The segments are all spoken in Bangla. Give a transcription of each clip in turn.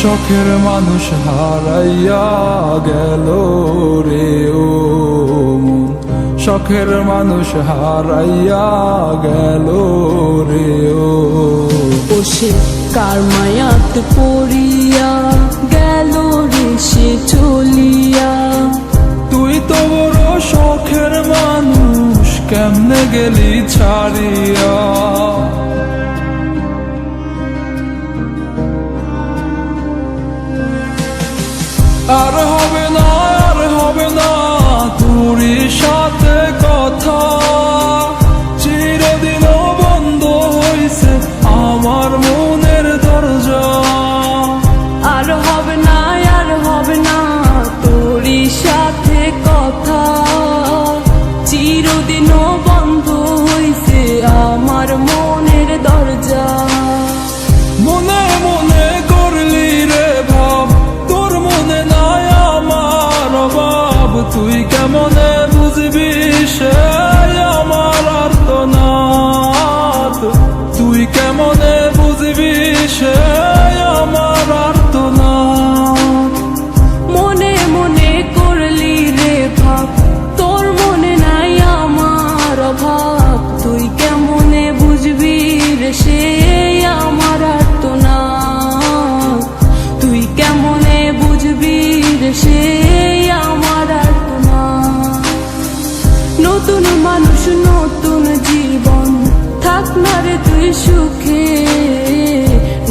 শখের মানুষ হারাইয়া গেল রে ও মন, শখের মানুষ হারাইয়া গেল রে ও। সে কার মায়াত পড়িয়া গেল রে সে চলিয়া। তুই তো বড় শখের মানুষ, কেমনে গেলি ছাড়িয়া। আর হবে না, আর হবে না তোরই সাথে কথা, চিরদিনও বন্ধ হইছে আমার মনের দরজা। আর হবে না, আর হবে না তোরই সাথে কথা, চিরদিনও বন্ধ হইছে আমার মনের দরজা। মনে মনে করলি রে ভাব, তোর মনে নাই আমার অভাব। তুই কেমনে বুঝবি সে আমার আর্তনাদ, তুই কেমনে বুঝবি সে আমার আর্তনাদ। মনে মনে করলি রে ভাব, তোর মনে নাই আমার অভাব। তুই কেমনে বুঝবি রে সে আমার আর্তনাদ, তুই কেমনে বুঝবি রে সে আমার আর্তনাদ। নতুন মানুষ নতুন জীবন, থাক না রে তুই সুখে,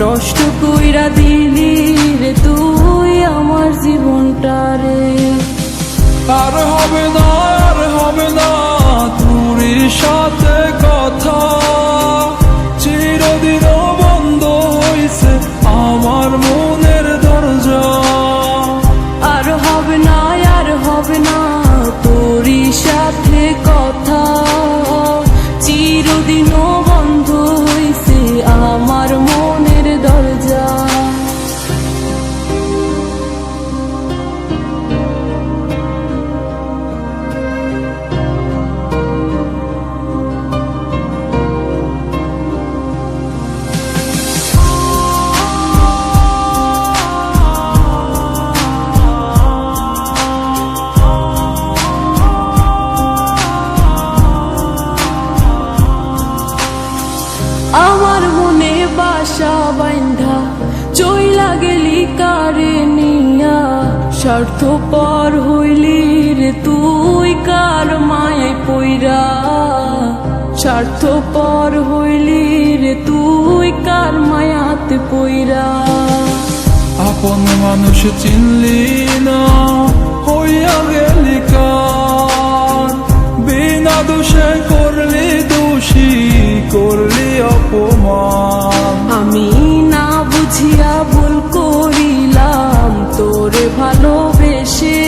নষ্ট কইরা দিলি রে তুই আমার জীবনটা রে। আর হবে না, আর হবে না তোরই সাথে কথা, চিরদিনও বন্ধ হইছে আমার মনের দরজা। আর হবে না, আর হবে না তোরই সাথে কথা, চিরদিনও বন্ধ হইছে আমার মনের দরজা। আমার মনে বাসা বাইন্ধা চইলা গেলি কারে নিয়া, স্বার্থপর হইলি রে তুই কার মায়ায় পইরা। স্বার্থপর হইলি রে তুই কার মায়াতে পইরা। আপন মানুষ চিনলি না, হইয়া গেলি কার। বিনা দোষে করলি দোষী, করলি অপমান। আমি না বুঝিয়া ভুল করিলাম তোরে ভালোবেসে,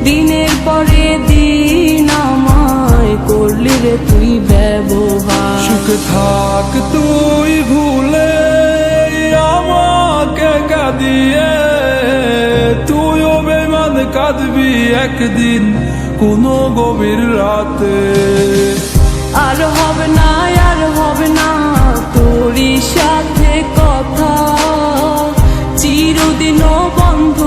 দিনের পরে দিন আমায় করলি রে তুই ব্যবহার। সুখে থাক তুই ভুলে আমাকে কাঁদিয়ে, তুইও বেমান কাঁদবি একদিন কোনো গভীর রাতে। আর হবে না, আর হবে না তোরই সাথে কথা, চিরদিনও বন্ধ